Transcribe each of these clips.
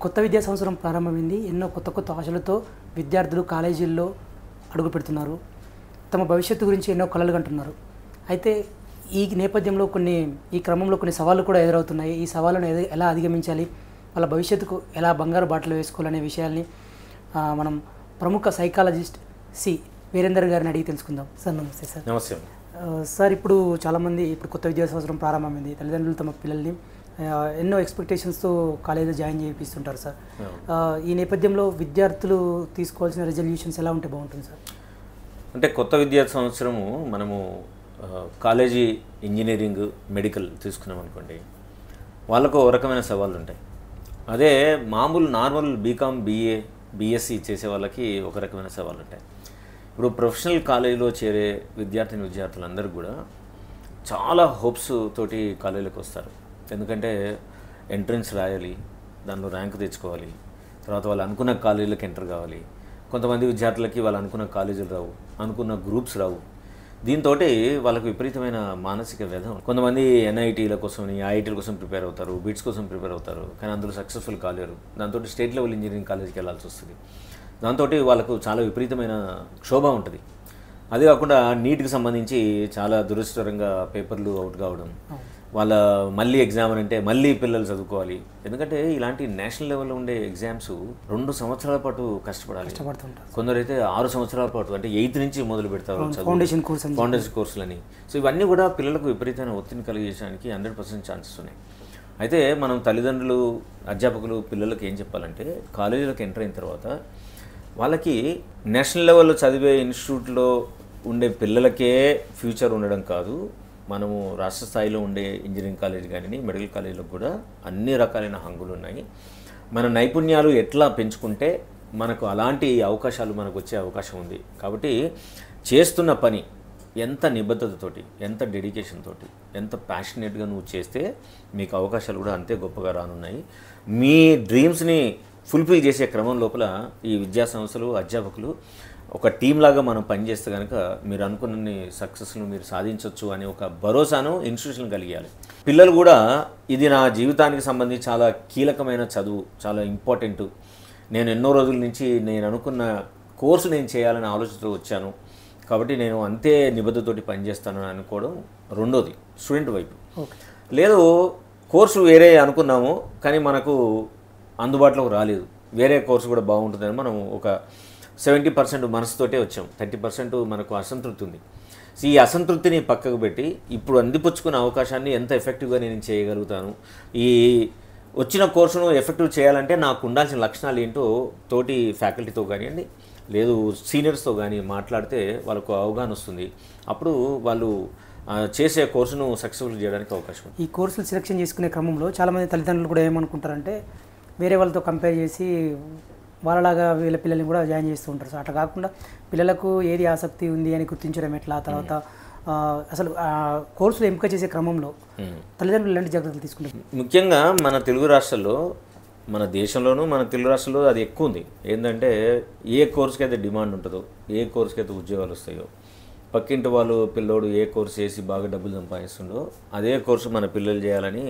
కొత్త విద్యా సంవత్సరం ప్రారంభమైంది. ఎన్నో కొత్త కొత్త ఆశలతో విద్యార్థులు కాలేజీల్లో అడుగు పెడుతున్నారు. తమ భవిష్యత్తు గురించి ఎన్నో కలలు కంటున్నారు. అయితే ఈ నేపథ్యంలో ఈ క్రమంలో కొన్ని సవాళ్లు కూడా ఎదురవుతున్నాయి. ఈ సవాళ్ళను ఎలా అధిగమించాలి, వాళ్ళ భవిష్యత్తుకు ఎలా బంగారు బాటలు వేసుకోవాలనే విషయాల్ని మనం ప్రముఖ సైకాలజిస్ట్ సి వీరేందర్ గారిని అడిగి తెలుసుకుందాం. సార్ నమస్తే. సార్ నమస్తే. సార్ ఇప్పుడు చాలామంది కొత్త విద్యా సంవత్సరం ప్రారంభమైంది. తల్లిదండ్రులు తమ పిల్లల్ని ఎన్నో ఎక్స్పెక్టేషన్స్తో కాలేజీలో జాయిన్ చేయిస్తుంటారు సార్. ఈ నేపథ్యంలో విద్యార్థులు తీసుకోవాల్సిన రెజల్యూషన్స్ ఎలా ఉంటే బాగుంటుంది సార్? అంటే కొత్త విద్యా సంవత్సరము మనము కాలేజీ ఇంజనీరింగ్ మెడికల్ తీసుకున్నాం అనుకోండి, వాళ్ళకు ఒక రకమైన సవాళ్ళు ఉంటాయి. అదే మామూలు నార్మల్ బీకామ్ బీఏ బీఎస్సీ చేసే వాళ్ళకి ఒక రకమైన సవాళ్ళు ఉంటాయి. ఇప్పుడు ప్రొఫెషనల్ కాలేజీలో చేరే విద్యార్థులందరూ కూడా చాలా హోప్స్ తోటి కాలేజీలోకి వస్తారు. ఎందుకంటే ఎంట్రన్స్ రాయాలి, దానిలో ర్యాంక్ తెచ్చుకోవాలి, తర్వాత వాళ్ళు అనుకున్న కాలేజీలకు ఎంటర్ కావాలి. కొంతమంది విద్యార్థులకి వాళ్ళు అనుకున్న కాలేజీలు రావు, అనుకున్న గ్రూప్స్ రావు. దీంతో వాళ్ళకు విపరీతమైన మానసిక వ్యధ. కొంతమంది ఎన్ఐటీల కోసం ఐఐటీల కోసం ప్రిపేర్ అవుతారు, బిట్స్ కోసం ప్రిపేర్ అవుతారు, కానీ అందులో సక్సెస్ఫుల్ కాలేరు. దాంతో స్టేట్ లెవెల్ ఇంజనీరింగ్ కాలేజీకి వెళ్ళాల్సి వస్తుంది. దాంతో వాళ్ళకు చాలా విపరీతమైన క్షోభ ఉంటుంది. అదే కాకుండా నీట్కి సంబంధించి చాలా దురదృష్టకరంగా పేపర్లు అవుట్ కావడం, వాళ్ళ మళ్ళీ ఎగ్జామ్ అంటే మళ్ళీ పిల్లలు చదువుకోవాలి. ఎందుకంటే ఇలాంటి నేషనల్ లెవెల్లో ఉండే ఎగ్జామ్స్ 2 సంవత్సరాల పాటు కష్టపడాలి. కొందరైతే 6 సంవత్సరాల పాటు, అంటే 8th నుంచి మొదలు పెడతారు ఫౌండేషన్ కోర్సులని. సో ఇవన్నీ కూడా పిల్లలకు విపరీతమైన ఒత్తిడిని కలిగించడానికి 100% ఛాన్సెస్ ఉన్నాయి. అయితే మనం తల్లిదండ్రులు, అధ్యాపకులు పిల్లలకు ఏం చెప్పాలంటే, కాలేజీలకు ఎంటర్ అయిన తర్వాత వాళ్ళకి నేషనల్ లెవెల్లో చదివే ఇన్స్టిట్యూట్లో ఉండే పిల్లలకే ఫ్యూచర్ ఉండడం కాదు, మనము రాష్ట్ర స్థాయిలో ఉండే ఇంజనీరింగ్ కాలేజ్ కానీ మెడికల్ కాలేజీలకు కూడా అన్ని రకాలైన హంగులు ఉన్నాయి. మన నైపుణ్యాలు ఎట్లా పెంచుకుంటే మనకు అలాంటి అవకాశాలు మనకు వచ్చే అవకాశం ఉంది. కాబట్టి చేస్తున్న పని ఎంత నిబద్ధతతోటి, ఎంత డెడికేషన్ తోటి, ఎంత ప్యాషనేట్గా నువ్వు చేస్తే మీకు అవకాశాలు కూడా అంతే గొప్పగా రానున్నాయి. మీ డ్రీమ్స్ని ఫుల్ఫిల్ చేసే క్రమం లోపల ఈ విద్యా సంస్థలు, అధ్యాపకులు ఒక టీం లాగా మనం పనిచేస్తే కనుక మీరు అనుకున్న సక్సెస్ను మీరు సాధించవచ్చు అనే ఒక భరోసాను ఇన్స్టిట్యూషన్ కలిగాలి. పిల్లలు కూడా ఇది నా జీవితానికి సంబంధించి చాలా కీలకమైన చదువు, చాలా ఇంపార్టెంట్, నేను ఎన్నో రోజుల నుంచి నేను అనుకున్న కోర్సు నేను చేయాలని ఆలోచనతో వచ్చాను, కాబట్టి నేను అంతే నిబద్ధతోటి పనిచేస్తానని అనుకోవడం రెండోది స్టూడెంట్ వైపు. లేదు, కోర్సు వేరే అనుకున్నాము కానీ మనకు అందుబాటులోకి రాలేదు, వేరే కోర్సు కూడా బాగుంటుందని మనం ఒక 70% మనసుతోటే వచ్చాం, 30% మనకు అసంతృప్తి ఉంది. ఈ అసంతృప్తిని పక్కకు పెట్టి ఇప్పుడు అందిపుచ్చుకున్న అవకాశాన్ని ఎంత ఎఫెక్టివ్గా నేను చేయగలుగుతాను, ఈ వచ్చిన కోర్సును ఎఫెక్టివ్ చేయాలంటే నాకు ఉండాల్సిన లక్షణాలు ఏంటో తోటి ఫ్యాకల్టీతో కానివ్వండి, లేదు సీనియర్స్తో కానీ మాట్లాడితే వాళ్ళకు అవగాహన వస్తుంది. అప్పుడు వాళ్ళు చేసే కోర్సును సక్సెస్ఫుల్ చేయడానికి అవకాశం ఉంది. ఈ కోర్సులు సెలెక్షన్ చేసుకునే క్రమంలో చాలామంది తల్లిదండ్రులు కూడా ఏమనుకుంటారంటే, వేరే వాళ్ళతో కంపేర్ చేసి వాళ్ళలాగా వీళ్ళ పిల్లల్ని కూడా జాయిన్ చేస్తూ ఉంటారు. సో అట్లా కాకుండా పిల్లలకు ఏది ఆసక్తి ఉంది అని గుర్తించడం ఎట్లా, తర్వాత అసలు కోర్సులు ఎంపిక చేసే క్రమంలో తల్లిదండ్రులు ఎలాంటి జాగ్రత్తలు తీసుకుంటారు? ముఖ్యంగా మన తెలుగు రాష్ట్రాల్లో, మన దేశంలోనూ మన తెలుగు రాష్ట్రాల్లో అది ఎక్కువ ఉంది. ఏంటంటే ఏ కోర్సుకి అయితే డిమాండ్ ఉంటుందో, ఏ కోర్సుకి అయితే ఉద్యోగాలు వస్తాయో, పక్కింటి వాళ్ళు పిల్లోడు ఏ కోర్సు చేసి బాగా డబ్బులు సంపాదిస్తుండో అదే కోర్సు మన పిల్లలు చేయాలని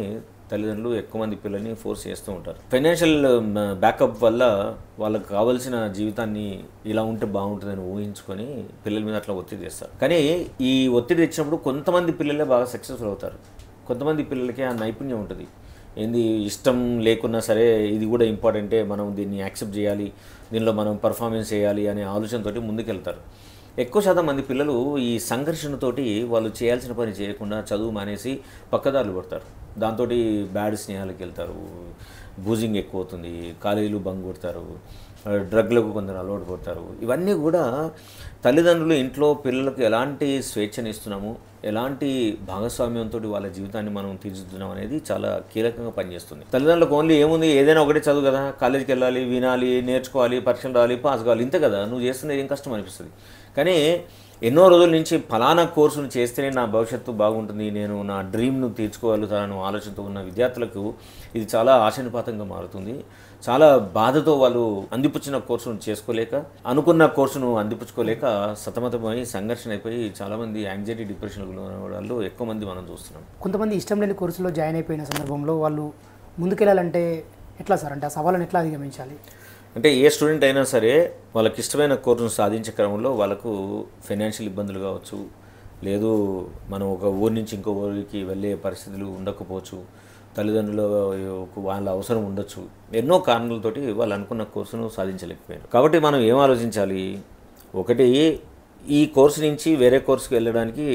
తల్లిదండ్రులు ఎక్కువ మంది పిల్లల్ని ఫోర్స్ చేస్తూ ఉంటారు. ఫైనాన్షియల్ బ్యాకప్ వల్ల వాళ్ళకి కావాల్సిన జీవితాన్ని ఇలా ఉంటే బాగుంటుందని ఊహించుకొని పిల్లల మీద అట్లా ఒత్తిడి చేస్తారు. కానీ ఈ ఒత్తిడి తెచ్చినప్పుడు కొంతమంది పిల్లలే బాగా సక్సెస్ఫుల్ అవుతారు, కొంతమంది పిల్లలకి ఆ నైపుణ్యం ఉంటుంది. ఏంది ఇష్టం లేకున్నా సరే ఇది కూడా ఇంపార్టెంటే, మనం దీన్ని యాక్సెప్ట్ చేయాలి, దీనిలో మనం పర్ఫార్మెన్స్ చేయాలి అనే ఆలోచనతోటి ముందుకెళ్తారు. ఎక్కువ శాతం మంది పిల్లలు ఈ సంఘర్షణతోటి వాళ్ళు చేయాల్సిన పని చేయకుండా చదువు మానేసి పక్కదారులు పడతారు. దాంతో బ్యాడ్ స్నేహాలకు వెళ్తారు, బూజింగ్ ఎక్కువ అవుతుంది, కాలేజీలు బంగ్ కొడతారు, డ్రగ్లకు కొందరు అలవాటు పడతారు. ఇవన్నీ కూడా తల్లిదండ్రులు ఇంట్లో పిల్లలకు ఎలాంటి స్వేచ్ఛను ఇస్తున్నాము, ఎలాంటి భాగస్వామ్యంతో వాళ్ళ జీవితాన్ని మనం తీర్చిదిద్దుతున్నాం అనేది చాలా కీలకంగా పనిచేస్తుంది. తల్లిదండ్రులకు ఓన్లీ ఏముంది, ఏదైనా ఒకటే చదువు కదా, కాలేజీకి వెళ్ళాలి, వినాలి, నేర్చుకోవాలి, పరీక్షలు రావాలి, పాస్ కావాలి, ఇంతే కదా, నువ్వు చేస్తున్నది ఏం కష్టం అనిపిస్తుంది. కానీ ఎన్నో రోజుల నుంచి ఫలానా కోర్సును చేస్తేనే నా భవిష్యత్తు బాగుంటుంది, నేను నా డ్రీమ్ను తీర్చుకోగలుగుతానని ఆలోచనతో ఉన్న విద్యార్థులకు ఇది చాలా ఆశానుపాతంగా మారుతుంది. చాలా బాధతో వాళ్ళు అందిపుచ్చిన కోర్సును చేసుకోలేక, అనుకున్న కోర్సును అందిపుచ్చుకోలేక సతమతమై సంఘర్షణ అయిపోయి చాలామంది యాంగ్జైటీ, డిప్రెషన్లకు లోనవడాలు ఎక్కువ మంది మనం చూస్తున్నాం. కొంతమంది ఇష్టం లేని కోర్సులో జాయిన్ అయిపోయిన సందర్భంలో వాళ్ళు ముందుకెళ్ళాలంటే ఎట్లా సార్ అంటే ఆ సవాళ్ళను ఎట్లా అధిగమించాలి? అంటే ఏ స్టూడెంట్ అయినా సరే వాళ్ళకి ఇష్టమైన కోర్సును సాధించే క్రమంలో వాళ్ళకు ఫైనాన్షియల్ ఇబ్బందులు కావచ్చు, లేదు మనం ఒక ఊరి నుంచి ఇంకో ఊరికి వెళ్ళే పరిస్థితులు ఉండకపోవచ్చు, తల్లిదండ్రుల వాళ్ళ అవసరం ఉండొచ్చు, ఎన్నో కారణాలతోటి వాళ్ళు అనుకున్న కోర్సును సాధించలేకపోయారు. కాబట్టి మనం ఏం ఆలోచించాలి? ఒకటి, ఈ కోర్సు నుంచి వేరే కోర్సుకి వెళ్ళడానికి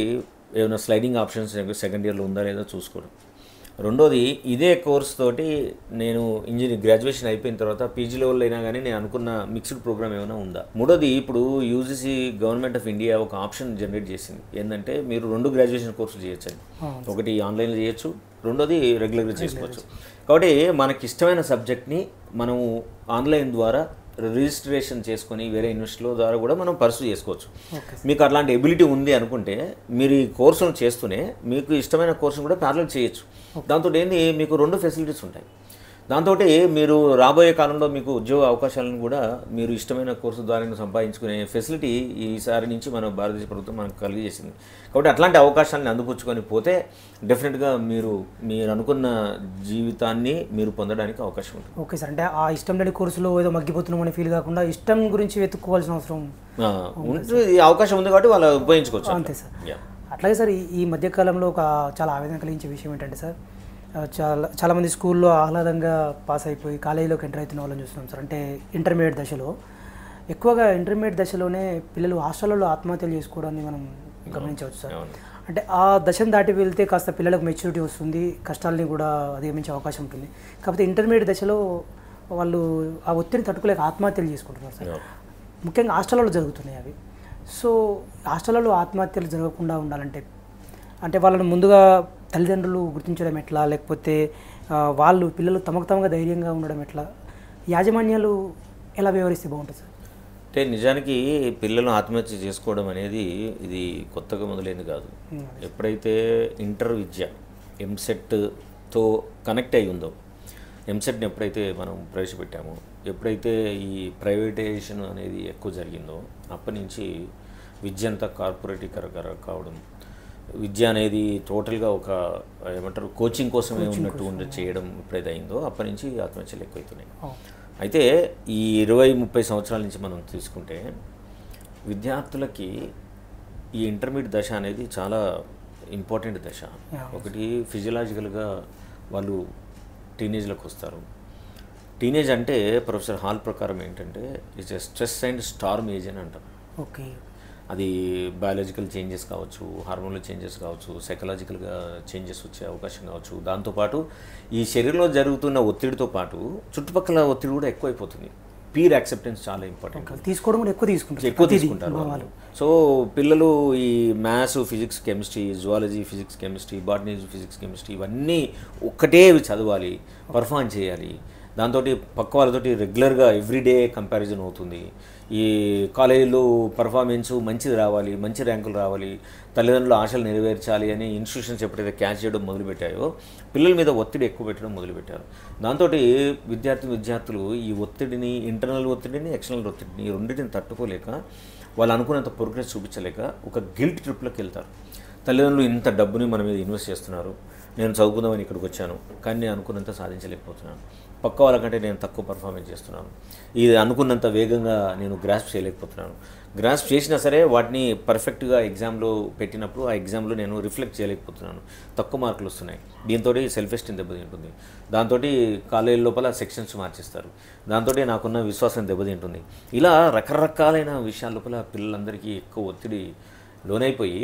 ఏమైనా స్లైడింగ్ ఆప్షన్స్ సెకండ్ ఇయర్లో ఉందా లేదా చూసుకోవడం. రెండోది, ఇదే కోర్స్ తోటి నేను గ్రాడ్యుయేషన్ అయిపోయిన తర్వాత పీజీ లెవెల్ అయినా కానీ నేను అనుకున్న మిక్స్డ్ ప్రోగ్రామ్ ఏమైనా ఉందా. మూడోది, ఇప్పుడు యూజీసీ గవర్నమెంట్ ఆఫ్ ఇండియా ఒక ఆప్షన్ జనరేట్ చేసింది, ఏంటంటే మీరు 2 గ్రాడ్యుయేషన్ కోర్సులు చేయొచ్చు. ఒకటి ఆన్లైన్లో చేయొచ్చు, రెండోది రెగ్యులర్గా చేసుకోవచ్చు. కాబట్టి మనకి ఇష్టమైన సబ్జెక్ట్ని మనము ఆన్లైన్ ద్వారా రిజిస్ట్రేషన్ చేసుకొని వేరే యూనివర్సిటీలో ద్వారా కూడా మనం పర్సూ చేసుకోవచ్చు. మీకు అట్లాంటి ఎబిలిటీ ఉంది అనుకుంటే మీరు ఈ కోర్సును చేస్తూనే మీకు ఇష్టమైన కోర్సును కూడా ప్యారలల్ చేయొచ్చు. దాంతో ఏంది, మీకు 2 ఫెసిలిటీస్ ఉంటాయి. దాంతో మీరు రాబోయే కాలంలో మీకు ఉద్యోగ అవకాశాలను కూడా మీరు ఇష్టమైన కోర్సు ద్వారా సంపాదించుకునే ఫెసిలిటీ ఈసారి నుంచి మన భారతదేశ ప్రభుత్వం మనకు కలిగజేసింది. కాబట్టి అట్లాంటి అవకాశాలను అందిపుచ్చుకొని పోతే డెఫినెట్గా మీరు అనుకున్న జీవితాన్ని మీరు పొందడానికి అవకాశం ఉంటుంది. ఓకే సార్, అంటే ఆ ఇష్టం లేని కోర్సులో ఏదో మగ్గిపోతున్నాం అనే ఫీల్ కాకుండా ఇష్టం గురించి వెతుక్కోవాల్సిన అవసరం ఉంటుంది. అవకాశం ఉంది కాబట్టి వాళ్ళు ఉపయోగించుకోవచ్చు. అంతే సార్. అట్లాగే సార్, ఈ మధ్యకాలంలో ఒక చాలా ఆవేదన కలిగించే విషయం ఏంటంటే సార్, చాలామంది స్కూల్లో ఆహ్లాదంగా పాస్ అయిపోయి కాలేజీలోకి ఎంటర్ అవుతున్న వాళ్ళని చూస్తున్నాం సార్. అంటే ఇంటర్మీడియట్ దశలో, ఎక్కువగా ఇంటర్మీడియట్ దశలోనే పిల్లలు హాస్టల్లో ఆత్మహత్యలు చేసుకోవడాన్ని మనం గమనించవచ్చు సార్. అంటే ఆ దశను దాటి వెళ్తే కాస్త పిల్లలకు మెచ్యూరిటీ వస్తుంది, కష్టాలని కూడా అధిగమించే అవకాశం ఉంటుంది. కాకపోతే ఇంటర్మీడియట్ దశలో వాళ్ళు ఆ ఒత్తిడిని తట్టుకోలేక ఆత్మహత్యలు చేసుకుంటున్నారు సార్. ముఖ్యంగా హాస్టల్లో జరుగుతున్నాయి అవి. సో హాస్టల్లో ఆత్మహత్యలు జరగకుండా ఉండాలంటే అంటే వాళ్ళని ముందుగా తల్లిదండ్రులు గుర్తించడం ఎట్లా, లేకపోతే వాళ్ళు పిల్లలు తమకు తమగా ధైర్యంగా ఉండడం ఎట్లా, యాజమాన్యాలు ఎలా వ్యవహరిస్తే బాగుంటుంది సార్? అంటే నిజానికి పిల్లలు ఆత్మహత్య చేసుకోవడం అనేది ఇది కొత్తగా మొదలైంది కాదు. ఎప్పుడైతే ఇంటర్ విద్య ఎంసెట్తో కనెక్ట్ అయి ఉందో, ఎంసెట్ని ఎప్పుడైతే మనం ప్రవేశపెట్టామో, ఎప్పుడైతే ఈ ప్రైవేటైజేషన్ అనేది ఎక్కువ జరిగిందో అప్పటి నుంచి విద్య అంతా కార్పొరేటీకరణ కావడం, విద్య అనేది టోటల్గా ఒక ఏమంటారు కోచింగ్ కోసమే ఉన్నట్టు చేయడం ఎప్పుడైతే అయిందో అప్పటి నుంచి ఆత్మహత్యలు ఎక్కువైతున్నాయి. అయితే ఈ 20-30 సంవత్సరాల నుంచి మనం తీసుకుంటే విద్యార్థులకి ఈ ఇంటర్మీడియట్ దశ అనేది చాలా ఇంపార్టెంట్ దశ. ఒకటి, ఫిజియలాజికల్గా వాళ్ళు టీనేజ్లోకి వస్తారు. టీనేజ్ అంటే ప్రొఫెసర్ హాల్ ప్రకారం ఏంటంటే it's a stress and Storm age అని అంటారు. ఓకే, అది బయాలజికల్ చేంజెస్ కావచ్చు, హార్మోనల్ చేంజెస్ కావచ్చు, సైకలాజికల్గా చేంజెస్ వచ్చే అవకాశం కావచ్చు. దాంతోపాటు ఈ శరీరంలో జరుగుతున్న ఒత్తిడితో పాటు చుట్టుపక్కల ఒత్తిడి కూడా ఎక్కువైపోతుంది. పీర్ యాక్సెప్టెన్స్ చాలా ఇంపార్టెంట్. తీసుకోవడం కూడా ఎక్కువ తీసుకుంటారు వాళ్ళు. సో పిల్లలు ఈ maths, physics, chemistry, zoology, physics, chemistry, botany, physics, chemistry ఇవన్నీ ఒక్కటే చదవాలి, పర్ఫార్మ్ చేయాలి. దాంతో పక్క వాళ్ళతోటి రెగ్యులర్గా ఎవ్రీడే కంపారిజన్ అవుతుంది. ఈ కాలేజీలో పర్ఫార్మెన్స్ మంచిది రావాలి, మంచి ర్యాంకులు రావాలి, తల్లిదండ్రుల ఆశలు నెరవేర్చాలి అని ఇన్స్టిట్యూషన్స్ ఎప్పుడైతే క్యాచ్ చేయడం మొదలుపెట్టాయో పిల్లల మీద ఒత్తిడి ఎక్కువ పెట్టడం మొదలుపెట్టారు. దాంతో విద్యార్థులు ఈ ఒత్తిడిని, ఇంటర్నల్ ఒత్తిడిని, ఎక్స్టర్నల్ ఒత్తిడిని, ఈ రెండింటిని తట్టుకోలేక వాళ్ళు అనుకున్నంత ప్రోగ్రెస్ చూపించలేక ఒక గిల్ట్ ట్రిప్లోకి వెళ్తారు. తల్లిదండ్రులు ఇంత డబ్బుని మన మీద ఇన్వెస్ట్ చేస్తున్నారు, నేను చదువుకుందామని ఇక్కడికి వచ్చాను కానీ నేను అనుకున్నంత సాధించలేకపోతున్నాను, పక్క వాళ్ళకంటే నేను తక్కువ పర్ఫార్మెన్స్ చేస్తున్నాను, ఇది అనుకున్నంత వేగంగా నేను గ్రాస్ప్ చేయలేకపోతున్నాను, గ్రాస్ప్ చేసినా సరే వాటిని పర్ఫెక్ట్గా ఎగ్జామ్లో పెట్టినప్పుడు ఆ ఎగ్జామ్లో నేను రిఫ్లెక్ట్ చేయలేకపోతున్నాను, తక్కువ మార్కులు వస్తున్నాయి. దీంతో సెల్ఫ్ ఎస్టీమ్ దెబ్బతింటుంది. దాంతో కాలేజీ లోపల సెక్షన్స్ మార్చేస్తారు. దాంతో నాకున్న విశ్వాసం దెబ్బతింటుంది. ఇలా రకరకాలైన విషయాల లోపల పిల్లలందరికీ ఎక్కువ ఒత్తిడి లోనైపోయి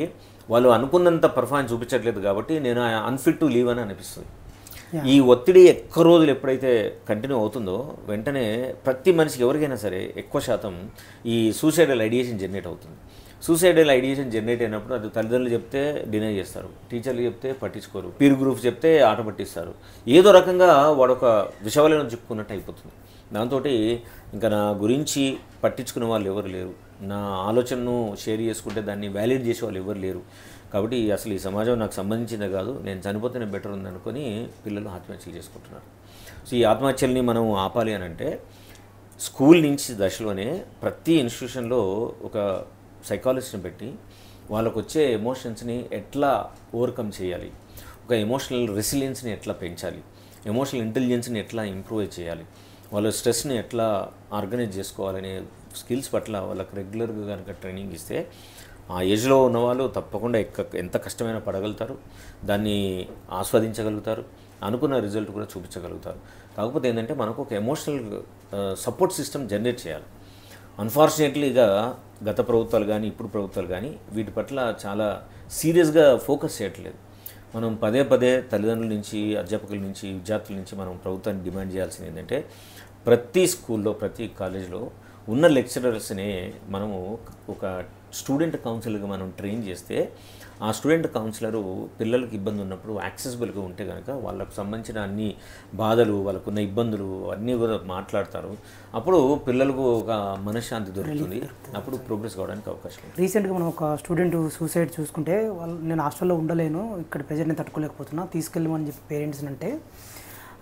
వాళ్ళు అనుకున్నంత పర్ఫార్మెన్స్ చూపించట్లేదు కాబట్టి నేను అన్ఫిట్ టు లీవ్ అని అనిపిస్తుంది. ఈ ఒత్తిడి ఎక్కువ రోజులు ఎప్పుడైతే కంటిన్యూ అవుతుందో వెంటనే ప్రతి మనిషికి ఎవరికైనా సరే ఎక్కువ శాతం ఈ సూసైడల్ ఐడియేషన్ జనరేట్ అవుతుంది. సూసైడల్ ఐడియేషన్ జనరేట్ అయినప్పుడు అది తల్లిదండ్రులు చెప్తే డినై చేస్తారు, టీచర్లు చెప్తే పట్టించుకోరు, పీర్ గ్రూప్స్ చెప్తే ఆట పట్టిస్తారు. ఏదో రకంగా వాడొక విషవలయం చిక్కుకున్నట్టు అయిపోతుంది. దాంతో ఇంకా నా గురించి పట్టించుకునే వాళ్ళు ఎవరు లేరు, నా ఆలోచనను షేర్ చేసుకుంటే దాన్ని వ్యాలిడ్ చేసే వాళ్ళు ఎవరు లేరు. కాబట్టి అసలు ఈ సమాజం నాకు సంబంధించిందే కాదు, నేను చనిపోతేనే బెటర్ ఉందనుకొని పిల్లలు ఆత్మహత్యలు చేసుకుంటున్నారు. సో ఈ ఆత్మహత్యల్ని మనం ఆపాలి అని అంటే స్కూల్ నుంచి దశలోనే ప్రతి ఇన్స్టిట్యూషన్లో ఒక సైకాలజిస్ట్ని పెట్టి వాళ్ళకు వచ్చే ఎమోషన్స్ని ఎట్లా ఓవర్కమ్ చేయాలి, ఒక ఎమోషనల్ రెసిలియన్స్ని ఎట్లా పెంచాలి, ఎమోషనల్ ఇంటెలిజెన్స్ని ఎట్లా ఇంప్రూవ్ చేయాలి, వాళ్ళ స్ట్రెస్ని ఎట్లా ఆర్గనైజ్ చేసుకోవాలనే స్కిల్స్ పట్ల వాళ్ళకి రెగ్యులర్గా కనుక ట్రైనింగ్ ఇస్తే ఆ ఏజ్లో ఉన్నవాళ్ళు తప్పకుండా ఎంత కష్టమైనా పడగలుగుతారు, దాన్ని ఆస్వాదించగలుగుతారు, అనుకున్న రిజల్ట్ కూడా చూపించగలుగుతారు. కాకపోతే ఏంటంటే మనకు ఒక ఎమోషనల్ సపోర్ట్ సిస్టమ్ జనరేట్ చేయాలి. అన్ఫార్చునేట్లీగా గత ప్రభుత్వాలు కానీ ఇప్పుడు ప్రభుత్వాలు కానీ వీటి పట్ల చాలా సీరియస్గా ఫోకస్ చేయట్లేదు. మనం పదే పదే తల్లిదండ్రుల నుంచి, అధ్యాపకుల నుంచి, విద్యార్థుల నుంచి మనం ప్రభుత్వాన్ని డిమాండ్ చేయాల్సింది ఏంటంటే ప్రతి స్కూల్లో, ప్రతి కాలేజీలో ఉన్న లెక్చరర్స్నే మనము ఒక స్టూడెంట్ కౌన్సిలర్గా మనం ట్రైన్ చేస్తే ఆ స్టూడెంట్ కౌన్సిలరు పిల్లలకి ఇబ్బంది ఉన్నప్పుడు యాక్సెసిబుల్గా ఉంటే కనుక వాళ్ళకు సంబంధించిన అన్ని బాధలు, వాళ్ళకున్న ఇబ్బందులు అన్నీ కూడా మాట్లాడతారు. అప్పుడు పిల్లలకు ఒక మనశ్శాంతి దొరుకుతుంది, అప్పుడు ప్రోగ్రెస్ కావడానికి అవకాశం ఉంది. రీసెంట్గా మనం ఒక స్టూడెంట్ సూసైడ్ చూసుకుంటే నేను హాస్టల్లో ఉండలేను, ఇక్కడ ప్రెజర్ నేను తట్టుకోలేకపోతున్నా, తీసుకెళ్ళమని చెప్పి పేరెంట్స్ని అంటే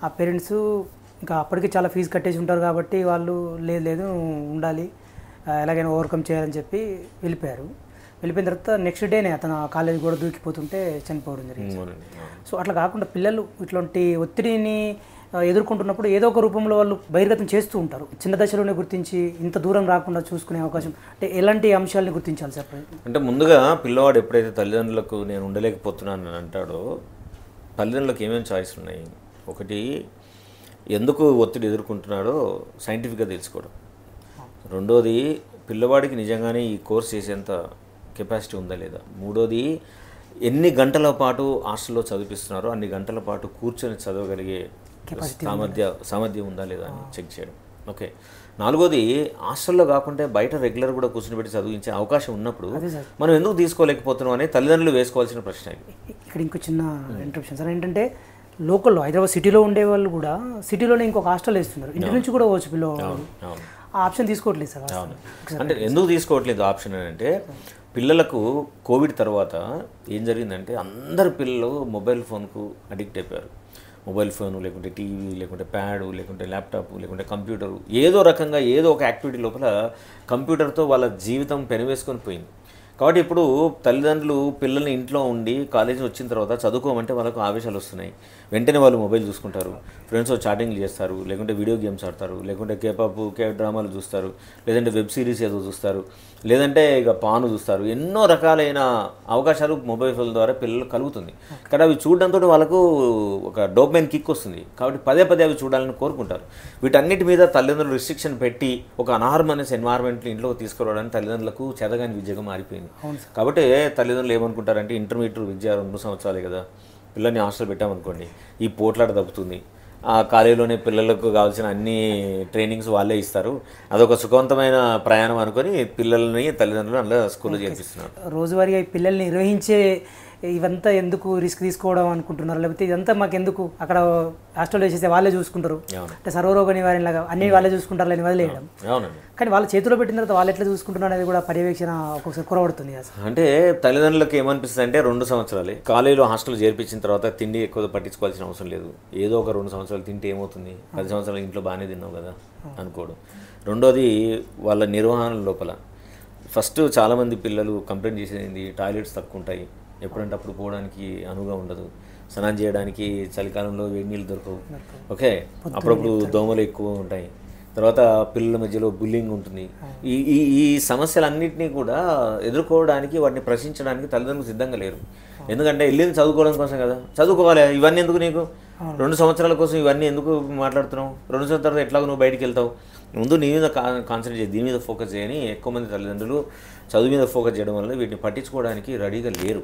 ఆ పేరెంట్స్ ఇంకా అప్పటికి చాలా ఫీజు కట్టేసి ఉంటారు కాబట్టి వాళ్ళు లేదు ఉండాలి, ఎలాగైనా ఓవర్కమ్ చేయాలని చెప్పి వెళ్ళిపోయారు. వెళ్ళిపోయిన తర్వాత నెక్స్ట్ డేనే అతను కాలేజ్ కూడా దూకిపోతుంటే చనిపోవడం జరిగింది. సో అట్లా కాకుండా పిల్లలు ఇట్లాంటి ఒత్తిడిని ఎదుర్కొంటున్నప్పుడు ఏదో ఒక రూపంలో వాళ్ళు బహిర్గతం చేస్తూ ఉంటారు. చిన్న దశలోనే గుర్తించి ఇంత దూరం రాకుండా చూసుకునే అవకాశం అంటే ఎలాంటి అంశాలని గుర్తించాలి సార్? అంటే ముందుగా పిల్లవాడు ఎప్పుడైతే తల్లిదండ్రులకు నేను ఉండలేకపోతున్నాను అని అంటాడో తల్లిదండ్రులకు ఏమేమి చాయిస్లు ఉన్నాయి? ఒకటి, ఎందుకు ఒత్తిడి ఎదుర్కొంటున్నాడో సైంటిఫిక్గా తెలుసుకోవడం. రెండోది, పిల్లవాడికి నిజంగానే ఈ కోర్స్ చేసేంత కెపాసిటీ ఉందా లేదా. మూడోది, ఎన్ని గంటల పాటు హాస్టల్లో చదివిస్తున్నారో అన్ని గంటల పాటు కూర్చొని చదవగలిగే సామర్థ్యం ఉందా లేదా అని చెక్ చేయడం. ఓకే. నాలుగోది, హాస్టల్లో కాకుండా బయట రెగ్యులర్ కూడా కూర్చొని పెట్టి చదివించే అవకాశం ఉన్నప్పుడు మనం ఎందుకు తీసుకోలేకపోతున్నాం అనే తల్లిదండ్రులు వేసుకోవాల్సిన ప్రశ్న. ఇక్కడ ఇంకో చిన్న ఇంటరప్షన్ సార్, ఏంటంటే లోకల్లో హైదరాబాద్ సిటీలో ఉండే వాళ్ళు కూడా సిటీలోనే ఇంకొక హాస్టల్ వేస్తున్నారు, ఇంటి నుంచి కూడా పోవచ్చు పిల్లలు. ఆ ఆప్షన్ తీసుకోవట్లేదు సార్. అంటే ఎందుకు తీసుకోవట్లేదు ఆప్షన్ అని అంటే, పిల్లలకు కోవిడ్ తర్వాత ఏం జరిగిందంటే అందరు పిల్లలు మొబైల్ ఫోన్కు అడిక్ట్ అయిపోయారు. మొబైల్ ఫోను, లేకుంటే టీవీ, లేకుంటే ప్యాడు, లేకుంటే ల్యాప్టాప్, లేకుంటే కంప్యూటరు, ఏదో రకంగా ఏదో ఒక యాక్టివిటీ లోపల కంప్యూటర్తో వాళ్ళ జీవితం పెనవేసుకొని పోయింది. కాబట్టి ఇప్పుడు తల్లిదండ్రులు పిల్లల్ని ఇంట్లో ఉండి కాలేజీ వచ్చిన తర్వాత చదువుకోమంటే వాళ్ళకు ఆవేశాలు వస్తున్నాయి. వెంటనే వాళ్ళు మొబైల్ చూసుకుంటారు, ఫ్రెండ్స్తో చాటింగ్లు చేస్తారు, లేకుంటే వీడియో గేమ్స్ ఆడతారు, లేకుంటే కే డ్రామాలు చూస్తారు, లేదంటే వెబ్ సిరీస్ ఏదో చూస్తారు, లేదంటే ఇక పాను చూస్తారు. ఎన్నో రకాలైన అవకాశాలు మొబైల్ ఫోన్ ద్వారా పిల్లలు కలుగుతుంది. కానీ అవి చూడడంతో వాళ్ళకు ఒక డోపమైన్ కిక్ వస్తుంది. కాబట్టి పదే పదే అవి చూడాలని కోరుకుంటారు. వీటన్నిటి మీద తల్లిదండ్రులు రిస్ట్రిక్షన్ పెట్టి ఒక అన్హార్మోనియస్ ఎన్వైర్న్మెంట్ని ఇంట్లోకి తీసుకురావడానికి తల్లిదండ్రులకు చేతగాని విద్యగా మారిపోయింది. కాబట్టి తల్లిదండ్రులు ఏమనుకుంటారంటే, ఇంటర్మీడియట్ విద్య 2 సంవత్సరాలే కదా, పిల్లల్ని హాస్టల్ పెట్టామనుకోండి ఈ పోట్లాట తప్పుతుంది, ఆ కాలేజీలోనే పిల్లలకు కావాల్సిన అన్ని ట్రైనింగ్స్ వాళ్ళే ఇస్తారు, అదొక సుఖవంతమైన ప్రయాణం అనుకొని పిల్లల్ని తల్లిదండ్రులు అలా స్కూల్లో చేర్పిస్తున్నారు. రోజువారీగా ఈ పిల్లల్ని నిర్వహించే ఇవంతా ఎందుకు రిస్క్ తీసుకోవడం అనుకుంటున్నారు, లేకపోతే ఇదంతా మాకు ఎందుకు, అక్కడ హాస్టల్లో చేసే వాళ్ళే చూసుకుంటారు, అంటే సర్వరోగ నివారణ లాగా అన్ని వాళ్ళే చూసుకుంటారు అని వదిలేయడం. కానీ వాళ్ళ చేతిలో పెట్టిన తర్వాత వాళ్ళు ఎట్లా చూసుకుంటున్నారు అనేది కూడా పర్యవేక్షణ ఒక్కొక్కసారి కొరవడుతుంది కదా. అంటే తల్లిదండ్రులకు ఏమనిపిస్తుంది అంటే 2 సంవత్సరాలే కాలేజీలో హాస్టల్ చేర్పించిన తర్వాత తిండి ఎక్కువ పట్టించుకోవాల్సిన అవసరం లేదు, ఏదో ఒక 2 సంవత్సరాలు తింటే ఏమవుతుంది, 10 సంవత్సరాలు ఇంట్లో బాగానే తిన్నావు కదా అనుకోవడం. రెండోది, వాళ్ళ నిర్వహణ లోపల ఫస్ట్ చాలామంది పిల్లలు కంప్లైంట్ చేసేది టాయిలెట్స్ తక్కువ ఉంటాయి, ఎప్పుడంటే అప్పుడు పోవడానికి అనువుగా ఉండదు, స్నానం చేయడానికి చలికాలంలో వేడి నీళ్ళు దొరకవు, ఓకే, అప్పుడప్పుడు దోమలు ఎక్కువ ఉంటాయి, తర్వాత పిల్లల మధ్యలో బుల్లింగ్ ఉంటుంది. ఈ సమస్యలన్నింటినీ కూడా ఎదుర్కోవడానికి, వాటిని ప్రశ్నించడానికి తల్లిదండ్రులు సిద్ధంగా లేరు. ఎందుకంటే వెళ్ళింది చదువుకోవడం కోసం కదా, చదువుకోవాలి, ఇవన్నీ ఎందుకు నీకు, 2 సంవత్సరాల కోసం ఇవన్నీ ఎందుకు మాట్లాడుతున్నావు, 2 సంవత్సరాలు ఎట్లాగో నువ్వు బయటికి వెళ్తావు, ముందు నీ మీద కాన్సన్ట్రేట్ చేయి, దీని మీద ఫోకస్ చేయని ఎక్కువ మంది తల్లిదండ్రులు చదువు మీద ఫోకస్ చేయడం వల్ల వీటిని పట్టించుకోవడానికి రెడీగా లేరు.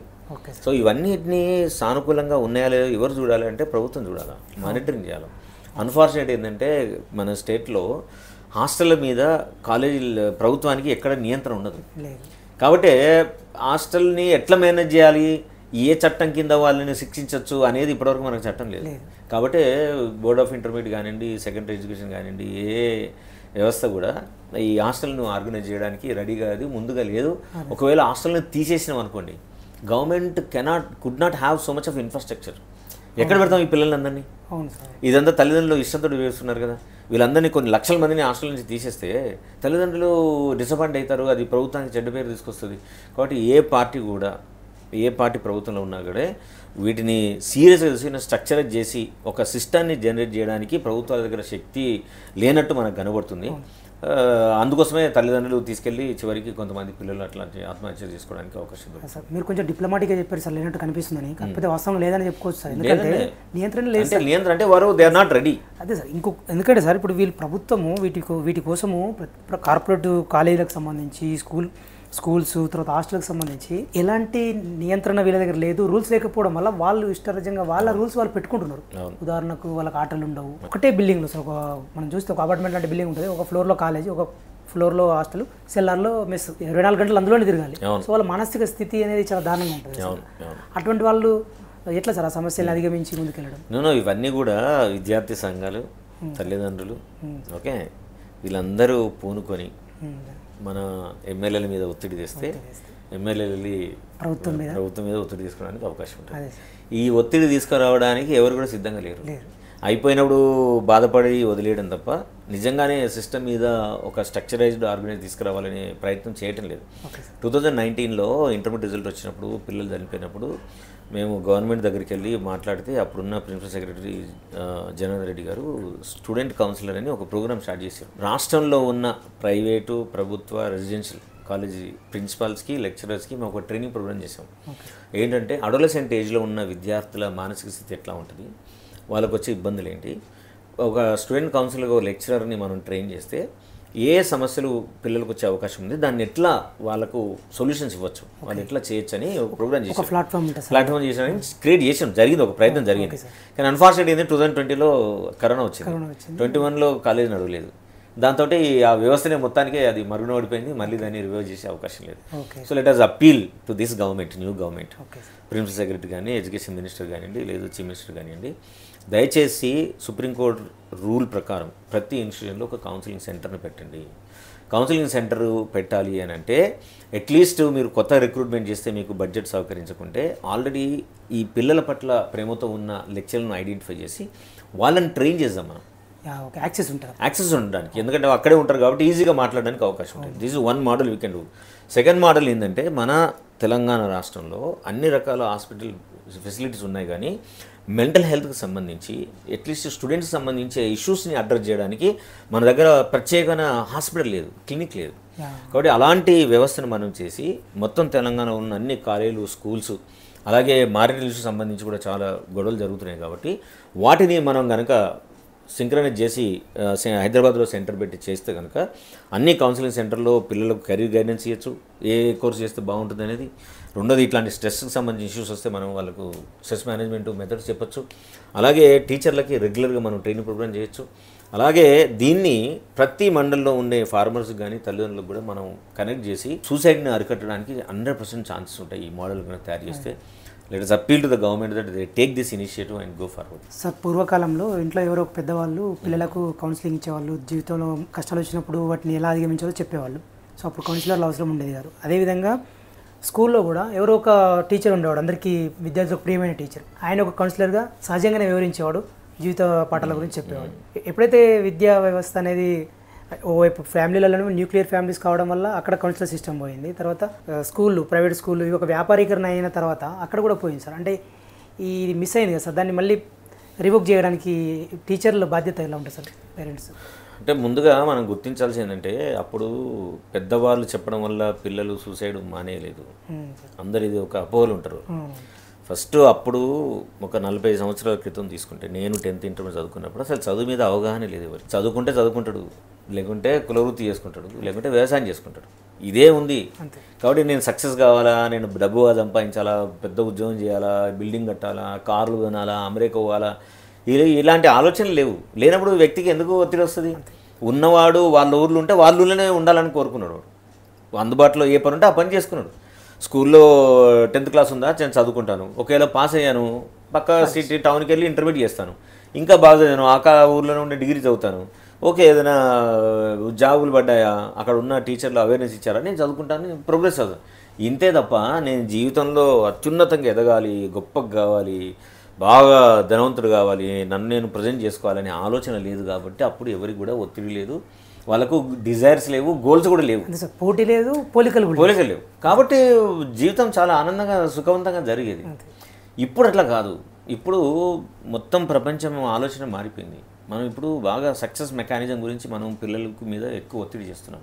సో ఇవన్నిటినీ సానుకూలంగా ఉన్నాయా లేదో ఎవరు చూడాలి అంటే ప్రభుత్వం చూడాలి, మానిటరింగ్ చేయాలి. అన్ఫార్చునేట్ ఏంటంటే మన స్టేట్లో హాస్టళ్ళ మీద ప్రభుత్వానికి ఎక్కడ నియంత్రణ ఉండదు. కాబట్టి హాస్టల్ని ఎట్లా మేనేజ్ చేయాలి, ఏ చట్టం కింద వాళ్ళని శిక్షించవచ్చు అనేది ఇప్పటివరకు మనకు చట్టం లేదు. కాబట్టి బోర్డ్ ఆఫ్ ఇంటర్మీడియట్ కానివ్వండి, సెకండరీ ఎడ్యుకేషన్ కానివ్వండి, ఏ వ్యవస్థ కూడా ఈ హాస్టల్ను ఆర్గనైజ్ చేయడానికి రెడీగా అది ముందుగా లేదు. ఒకవేళ హాస్టల్ని తీసేసినాం అనుకోండి, government could not have so much of infrastructure. ఎక్కడ పెడతాం ఈ పిల్లలందరినీ? ఇదంతా తల్లిదండ్రులు ఇష్టంతో వేస్తున్నారు కదా. వీళ్ళందరినీ కొన్ని లక్షల మందిని హాస్టల్ నుంచి తీసేస్తే తల్లిదండ్రులు డిసప్పాయింట్ అవుతారు, అది ప్రభుత్వానికి చెడ్డ పేరు తీసుకొస్తుంది. కాబట్టి ఏ పార్టీ కూడా ఏ పార్టీ ప్రభుత్వంలో ఉన్నా కూడా వీటిని సీరియస్గా చూసి స్ట్రక్చరైజ్ చేసి ఒక సిస్టాన్ని జనరేట్ చేయడానికి ప్రభుత్వాల దగ్గర శక్తి లేనట్టు మనకు కనబడుతుంది. అందుకోసమే తల్లిదండ్రులు తీసుకెళ్ళి చివరికి కొంతమంది పిల్లలు అట్లాంటి ఆత్మహత్య చేసుకోవడానికి అవకాశం ఉంది. సార్ మీరు కొంచెం డిప్లొమాటిక్గా చెప్పారు సార్, లేనట్టు కనిపిస్తుందని. కాకపోతే వాస్తవం లేదని చెప్పుకోవచ్చు సార్, ఎందుకంటే నియంత్రణ లేదు. నియంత్రణ అంటే వారు దే ఆర్ నాట్ రెడీ. అదే సార్, ఎందుకంటే సార్ ఇప్పుడు వీళ్ళు ప్రభుత్వము వీటి కోసము కార్పొరేట్ కాలేజీలకు సంబంధించి స్కూల్స్ తర్వాత హాస్టల్కి సంబంధించి ఎలాంటి నియంత్రణ వీళ్ళ దగ్గర లేదు. రూల్స్ లేకపోవడం వల్ల వాళ్ళు ఇష్టరజంగా వాళ్ళ రూల్స్ వాళ్ళు పెట్టుకుంటున్నారు. ఉదాహరణకు వాళ్ళకి ఆటలు ఉండవు. ఒకటే బిల్డింగ్లో సార్, మనం చూస్తే ఒక అపార్ట్మెంట్ అంటే బిల్డింగ్ ఉంటుంది, ఒక ఫ్లోర్లో కాలేజ్, ఒక ఫ్లోర్లో హాస్టల్, సెల్లార్లో మెస్, 24 గంటలు అందులోనే తిరగాలి. సో వాళ్ళ మానసిక స్థితి అనేది చాలా దారుణంగా ఉంటుంది. అటువంటి వాళ్ళు ఎట్లా సార్ ఆ సమస్యలను అధిగమించి ముందుకెళ్ళడం? ఇవన్నీ కూడా విద్యార్థి సంఘాలు, తల్లిదండ్రులు, ఓకే, వీళ్ళందరూ పూనుకొని మన ఎమ్మెల్యేల మీద ఒత్తిడి తెస్తే ఎమ్మెల్యేలు ప్రభుత్వం మీద ఒత్తిడి తీసుకోవడానికి అవకాశం ఉంటుంది. ఈ ఒత్తిడి తీసుకురావడానికి ఎవరు కూడా సిద్ధంగా లేరు. అయిపోయినప్పుడు బాధపడి వదిలేయడం తప్ప నిజంగానే సిస్టమ్ మీద ఒక స్ట్రక్చరైజ్డ్ ఆర్గనైజ్ తీసుకురావాలనే ప్రయత్నం చేయటం లేదు. 2019లో ఇంటర్మీడియట్ రిజల్ట్ వచ్చినప్పుడు పిల్లలు చనిపోయినప్పుడు మేము గవర్నమెంట్ దగ్గరికి వెళ్ళి మాట్లాడితే అప్పుడున్న ప్రిన్సిపల్ సెక్రటరీ జనార్దన్ రెడ్డి గారు స్టూడెంట్ కౌన్సిలర్ అని ఒక ప్రోగ్రామ్ స్టార్ట్ చేశారు. రాష్ట్రంలో ఉన్న ప్రైవేటు, ప్రభుత్వ, రెసిడెన్షియల్ కాలేజీ ప్రిన్సిపాల్స్కి, లెక్చరర్స్కి మేము ఒక ట్రైనింగ్ ప్రోగ్రామ్ చేసాం. ఏంటంటే అడోలసెంట్ ఏజ్లో ఉన్న విద్యార్థుల మానసిక స్థితి ఎట్లా ఉంటుంది, వాళ్ళకు వచ్చే ఇబ్బందులు ఏంటి, ఒక స్టూడెంట్ కౌన్సిలర్గా ఒక లెక్చరర్ని మనం ట్రైన్ చేస్తే ఏ సమస్యలు పిల్లలకు వచ్చే అవకాశం ఉంది, దాన్ని ఎట్లా వాళ్ళకు సొల్యూషన్స్ ఇవ్వచ్చు, వాళ్ళు ఎట్లా చేయొచ్చు అని ఒక ప్రోగ్రామ్ చేసాం. ప్లాట్ఫామ్ చేసామని క్రియేట్ చేసాం. జరిగింది, ఒక ప్రయత్నం జరిగింది. కానీ అన్ఫార్చునేట్ ఏంటంటే 2020లో కరోనా వచ్చింది. 21లో కాలేజ్ నడవలేదు. దాంతో ఆ వ్యవస్థనే మొత్తానికి అది మరుగున పడిపోయింది. మళ్ళీ దాన్ని రివైవ్ చేసే అవకాశం లేదు. So let us appeal to this government, new government, principal secretary కానీ, ఎడ్యుకేషన్ మినిస్టర్ కానివ్వండి, లేదు చీఫ్ మినిస్టర్ కానివ్వండి, దయచేసి సుప్రీంకోర్టు రూల్ ప్రకారం ప్రతి ఇన్స్టిట్యూషన్లో ఒక కౌన్సిలింగ్ సెంటర్ని పెట్టండి. కౌన్సిలింగ్ సెంటర్ పెట్టాలి అని అంటే అట్లీస్ట్ మీరు కొత్త రిక్రూట్మెంట్ చేస్తే మీకు బడ్జెట్ సహకరించకుంటే ఆల్రెడీ ఈ పిల్లల పట్ల ప్రేమతో ఉన్న లెక్చర్లను ఐడెంటిఫై చేసి వాళ్ళని ట్రైన్ చేద్దాం మనం. యాక్సెస్ ఉండడానికి, ఎందుకంటే అక్కడే ఉంటారు కాబట్టి ఈజీగా మాట్లాడడానికి అవకాశం ఉంటుంది. This is one model we can do. Second model ఏంటంటే మన తెలంగాణ రాష్ట్రంలో అన్ని రకాల హాస్పిటల్ ఫెసిలిటీస్ ఉన్నాయి, కానీ మెంటల్ హెల్త్కి సంబంధించి అట్లీస్ట్ స్టూడెంట్స్కి సంబంధించే ఇష్యూస్ని అడ్రస్ చేయడానికి మన దగ్గర ప్రత్యేకమైన హాస్పిటల్ లేదు, క్లినిక్ లేదు. కాబట్టి అలాంటి వ్యవస్థను మనం చేసి మొత్తం తెలంగాణ ఉన్న అన్ని కాలేజీలు, స్కూల్స్, అలాగే మారిటల్ ఇష్యూస్ సంబంధించి కూడా చాలా గొడవలు జరుగుతున్నాయి. కాబట్టి వాటిని మనం కనుక సింక్రనైజ్ చేసి హైదరాబాద్లో సెంటర్ పెట్టి చేస్తే కనుక అన్ని కౌన్సిలింగ్ సెంటర్లో పిల్లలకు కెరీర్ గైడెన్స్ ఇవ్వచ్చు, ఏ కోర్స్ చేస్తే బాగుంటుంది అనేది. రెండోది, ఇట్లాంటి స్ట్రెస్కి సంబంధించిన ఇష్యూస్ వస్తే మనం వాళ్ళకు స్ట్రెస్ మేనేజ్మెంట్ మెథడ్స్ చెప్పచ్చు. అలాగే టీచర్లకి రెగ్యులర్గా మనం ట్రైనింగ్ ప్రోగ్రామ్ చేయొచ్చు. అలాగే దీన్ని ప్రతి మండలంలో ఉండే ఫార్మర్స్కి కానీ తల్లిదండ్రులకు కూడా మనం కనెక్ట్ చేసి సూసైడ్ని అరికట్టడానికి 100% ఛాన్సెస్ ఉంటాయి ఈ మోడల్ కనుక తయారు చేస్తే. Let us appeal to the government that they take this initiative and go forward. Sir, పూర్వకాలంలో ఇంట్లో ఎవరో పెద్దవాళ్ళు పిల్లలకు కౌన్సిలింగ్ ఇచ్చేవాళ్ళు, జీవితంలో కష్టాలు వచ్చినప్పుడు వాటిని ఎలా అధిగమించాలో చెప్పేవాళ్ళు. సో అప్పుడు కౌన్సిలర్లు అవసరం ఉండేది కాదు. అదేవిధంగా స్కూల్లో కూడా ఎవరో ఒక టీచర్ ఉండేవాడు, అందరికీ విద్యార్థులకు ప్రియమైన టీచర్. ఆయన ఒక కౌన్సిలర్గా సహజంగానే వివరించేవాడు, జీవిత పాఠాల గురించి చెప్పేవాడు. ఎప్పుడైతే విద్యా వ్యవస్థ అనేది ఓవైపు ఫ్యామిలీలలో న్యూక్లియర్ ఫ్యామిలీస్ కావడం వల్ల అక్కడ కౌన్సిలర్ సిస్టమ్ పోయింది. తర్వాత స్కూళ్ళు, ప్రైవేట్ స్కూళ్ళు ఇవి ఒక వ్యాపారీకరణ అయిన తర్వాత అక్కడ కూడా పోయింది సార్. అంటే ఇది మిస్ అయింది కదా సార్, దాన్ని మళ్ళీ రివోక్ చేయడానికి టీచర్ల బాధ్యత ఎలా ఉంటుంది సార్, పేరెంట్స్? అంటే ముందుగా మనం గుర్తించాల్సి ఏంటంటే అప్పుడు పెద్దవాళ్ళు చెప్పడం వల్ల పిల్లలు సూసైడ్ మానేయలేదు. అందరు ఇది ఒక అపోహలు ఉంటారు. ఫస్ట్ అప్పుడు ఒక 40 సంవత్సరాల క్రితం తీసుకుంటే నేను 10th ఇంటర్మీడియట్ చదువుకున్నప్పుడు అసలు చదువు మీద అవగాహన లేదు. ఎవరు చదువుకుంటే చదువుకుంటాడు, లేకుంటే కులవృత్తి చేసుకుంటాడు, లేకుంటే వ్యవసాయం చేసుకుంటాడు, ఇదే ఉంది. కాబట్టి నేను సక్సెస్ కావాలా, నేను డబ్బుగా సంపాదించాలా, పెద్ద ఉద్యోగం చేయాలా, బిల్డింగ్ కట్టాలా, కార్లు కొనాలా, అమెరికా పోవాలా, ఇలాంటి ఆలోచనలు లేవు. లేనప్పుడు వ్యక్తికి ఎందుకు ఒత్తిడి వస్తుంది? ఉన్నవాడు వాళ్ళ ఊర్లో ఉంటే వాళ్ళ ఊళ్ళోనే ఉండాలని కోరుకున్నాడు. అందుబాటులో ఏ పని ఉంటే ఆ పని చేసుకున్నాడు. స్కూల్లో 10th క్లాస్ ఉందా, నేను చదువుకుంటాను, ఒకవేళ పాస్ అయ్యాను పక్క సిటీ టౌన్కి వెళ్ళి ఇంటర్మీడియట్ చేస్తాను, ఇంకా బాగా చదివాను, ఆ ఊర్లోనే ఉండే డిగ్రీ చదువుతాను, ఓకే ఏదైనా జాబులు పడ్డాయా, అక్కడ ఉన్న టీచర్లు అవేర్నెస్ ఇచ్చారా, నేను చదువుకుంటాను, ప్రోగ్రెస్ అవుతాను. ఇంతే తప్ప నేను జీవితంలో అత్యున్నతంగా ఎదగాలి, గొప్పగా కావాలి, బాగా ధనవంతుడు కావాలి, నన్ను నేను ప్రజెంట్ చేసుకోవాలనే ఆలోచన లేదు కాబట్టి అప్పుడు ఎవరికి కూడా ఒత్తిడి లేదు, వాళ్ళకు డిజైర్స్ లేవు, గోల్స్ కూడా లేవు, అంతే సార్, పోటీ లేదు, పోలికలు లేవు. కాబట్టి జీవితం చాలా ఆనందంగా సుఖవంతంగా జరిగేది. ఇప్పుడు అట్లా కాదు. ఇప్పుడు మొత్తం ప్రపంచం ఆలోచన మారిపోయింది. మనం ఇప్పుడు బాగా సక్సెస్ మెకానిజం గురించి మనం పిల్లలకు మీద ఎక్కువ ఒత్తిడి చేస్తున్నాం.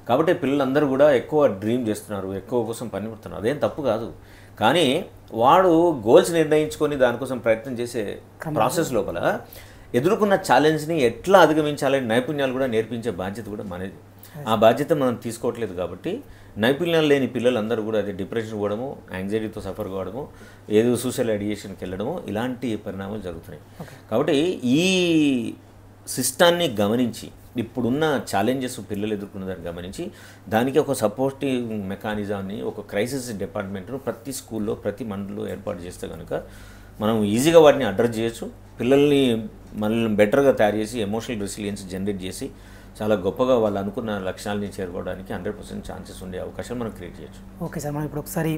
కాబట్టి పిల్లలందరూ కూడా ఎక్కువ డ్రీమ్ చేస్తున్నారు, ఎక్కువ కోసం పని పడుతున్నారు. అదేం తప్పు కాదు. కానీ వాడు గోల్స్ నిర్ణయించుకొని దానికోసం ప్రయత్నం చేసే ప్రాసెస్ లోపల ఎదుర్కొన్న ఛాలెంజ్ని ఎట్లా అధిగమించాలని నైపుణ్యాలు కూడా నేర్పించే బాధ్యత కూడా మనది. ఆ బాధ్యత మనం తీసుకోవట్లేదు. కాబట్టి నైపుణ్యాలు లేని పిల్లలందరూ కూడా అది డిప్రెషన్ పోవడము, యాంగ్జైటీతో సఫర్ కావడము, ఏదో సూసైడ్ ఐడియేషన్కి వెళ్ళడము, ఇలాంటి పరిణామాలు జరుగుతున్నాయి. కాబట్టి ఈ సిస్టాన్ని గమనించి, ఇప్పుడున్న ఛాలెంజెస్ పిల్లలు ఎదుర్కొన్న దాన్ని గమనించి, దానికి ఒక సపోర్టివ్ మెకానిజాన్ని, ఒక క్రైసిస్ డిపార్ట్మెంట్ను ప్రతి స్కూల్లో, ప్రతి మండలిలో ఏర్పాటు చేస్తే కనుక మనం ఈజీగా వాటిని అడ్రస్ చేయొచ్చు. పిల్లల్ని మనల్ని బెటర్గా తయారు చేసి ఎమోషనల్ రెసిలియన్స్ జనరేట్ చేసి చాలా గొప్పగా వాళ్ళు అనుకున్న లక్ష్యాలని చేరుకోవడానికి 100% ఛాన్సెస్ ఉండే అవకాశాలు మనం క్రియేట్ చేయొచ్చు. ఓకే సార్, మనం ఇప్పుడు ఒకసారి